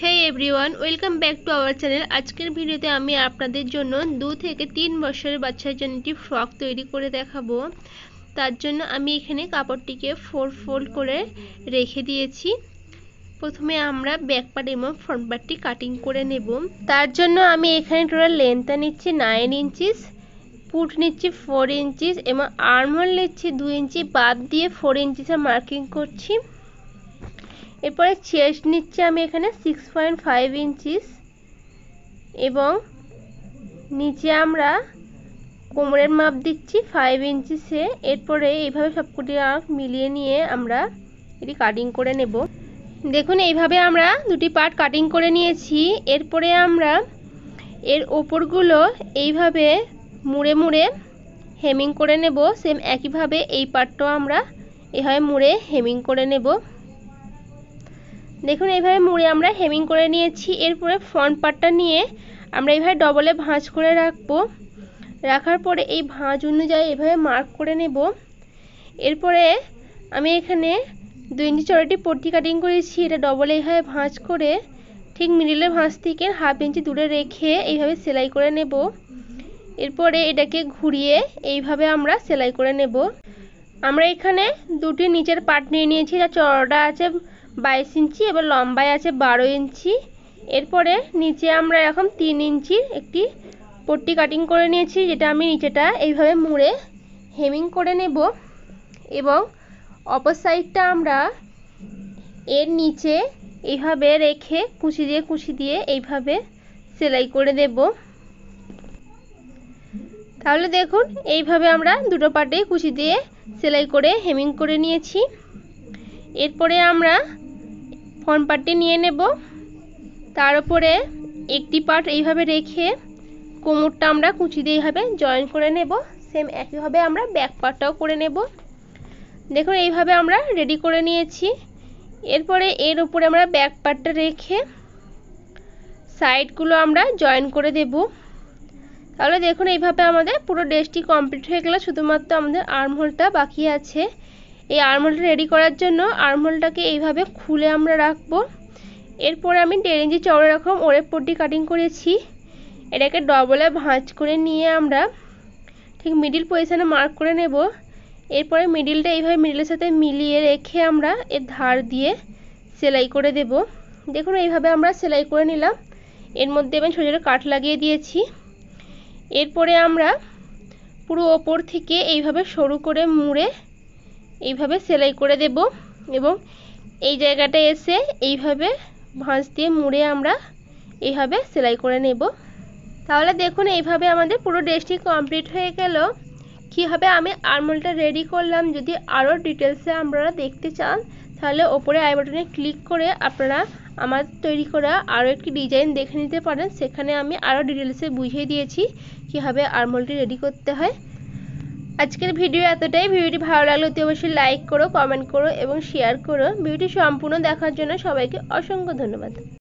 Hey everyone welcome back to our channel. आजकेर भिडियोते आमी आपनादेर जोन्नो 2 থেকে 3 বছরের বাচ্চার জন্য একটি ফ্রক তৈরি করে দেখাবো। তার জন্য আমি এখানে কাপড়টিকে 4 ফোল্ড করে রেখে দিয়েছি। প্রথমে আমরা ব্যাক পার্ট এবং ফ্রন্ট পার্টটি কাটিং করে নেব। তার জন্য আমি এখানে টোটাল লেন্থটা নিচ্ছি 9 ইঞ্চিস, পুট নিচ্ছি 4 ইঞ্চিস এবং আর্মহোল নিচ্ছি 2 ইঞ্চি বাদ দিয়ে 4 ইঞ্চিসের মার্কিং করছি। এরপরে চেস্ট নিচ্ছি আমি এখানে 6.5 ইঞ্চিস এবং নিচে আমরা কোমরের মাপ দিচ্ছি 5 ইঞ্চিসে। এরপরে এইভাবে সবকটি মিলিয়ে নিয়ে আমরা এটি কাটিং করে নেব। দেখুন এইভাবে আমরা দুটি পার্ট কাটিং করে নিয়েছি। এরপরে আমরা এর ওপরগুলো এইভাবে মুড়ে মুড়ে হেমিং করে নেব। সেম একইভাবে এই পার্টটাও আমরা এইভাবে মুড়ে হেমিং করে নেব। দেখুন এইভাবে মুড়ে আমরা হেমিং করে নিয়েছি। এরপরে ফ্রন্ট পার্টটা নিয়ে আমরা এইভাবে ডবলে ভাঁজ করে রাখবো। রাখার পরে এই ভাঁজ অনুযায়ী এইভাবে মার্ক করে নেব। এরপরে আমি এখানে 2 ইঞ্চি চড়াটি পট্টি কাটিং করেছি। এটা ডবলে এইভাবে ভাঁজ করে ঠিক মিডিলের ভাঁজ থেকে হাফ ইঞ্চি দূরে রেখে এইভাবে সেলাই করে নেব। এরপরে এটাকে ঘুরিয়ে এইভাবে আমরা সেলাই করে নেব। আমরা এখানে দুটি নিচের পার্ট নিয়ে নিয়েছি, যা চড়াটা আছে 22 ইঞ্চি এবং লম্বায় আছে 12 ইঞ্চি। এরপরে নিচে আমরা এখন 3 ইঞ্চি একটি পট্টি কাটিং করে নিয়েছি, যেটা আমি নিচেটা এইভাবে মুড়ে হেমিং করে নেব এবং অপর সাইডটা আমরা এর নিচে এইভাবে রেখে কুচি দিয়ে এইভাবে সেলাই করে দেব। তাহলে দেখুন এইভাবে আমরা দুটো পার্টে কুচি দিয়ে সেলাই করে হেমিং করে নিয়েছি। এরপরে আমরা ফ্রন্ট পার্টটি নিয়ে নেব। তার উপরে একটি পার্ট এইভাবে রেখে কোমরটা আমরা কুচি দিয়ে এইভাবে জয়েন করে নেব। সেম একইভাবে আমরা ব্যাক পার্টটাও করে নেব। দেখুন এইভাবে আমরা রেডি করে নিয়েছি। এরপরে এর উপরে আমরা ব্যাক পার্টটা রেখে সাইডগুলো আমরা জয়েন করে দেব। তাহলে দেখুন এইভাবে আমাদের পুরো ড্রেসটি কমপ্লিট হয়ে গেল। শুধুমাত্র আমাদের আর্মহোলটা বাকি আছে। এই আর্মহোলটা রেডি করার জন্য আর্মহোলটাকে এইভাবে খুলে আমরা রাখবো। এরপরে আমি 1.5 ইঞ্চি চওড়া রকম ওরেপ পট্টি কাটিং করেছি। এটাকে ডবলে ভাঁজ করে নিয়ে আমরা ঠিক মিডিল পজিশনে মার্ক করে নেব। এরপরে মিডিলটা এইভাবে মিডিলের সাথে মিলিয়ে রেখে আমরা এর ধার দিয়ে সেলাই করে দেব। দেখুন এইভাবে আমরা সেলাই করে নিলাম। এর মধ্যে আমি ছোটো ছোটো কাট লাগিয়ে দিয়েছি। এরপরে আমরা পুরো ওপর থেকে এইভাবে সরু করে মুড়ে এইভাবে সেলাই করে দেব এবং এই জায়গাটা এসে এইভাবে ভাঁজ দিয়ে মুড়ে আমরা এইভাবে সেলাই করে নেব। তাহলে দেখুন এইভাবে আমাদের পুরো ড্রেসটি কমপ্লিট হয়ে গেল। কীভাবে আমি আর্মহোলটা রেডি করলাম, যদি আরও ডিটেলসে আপনারা দেখতে চান তাহলে ওপরে আই বাটনে ক্লিক করে আপনারা আমার তৈরি করা আরও একটি ডিজাইন দেখে নিতে পারেন। সেখানে আমি আরও ডিটেলসে বুঝিয়ে দিয়েছি কীভাবে আর্মহোলটি রেডি করতে হয়। আজকের ভিডিও এতটাই। ভিডিওটি ভালো লাগলে অতি অবশ্যই লাইক করো, কমেন্ট করো এবং শেয়ার করো। ভিডিওটি সম্পূর্ণ দেখার জন্য সবাইকে অসংখ্য ধন্যবাদ।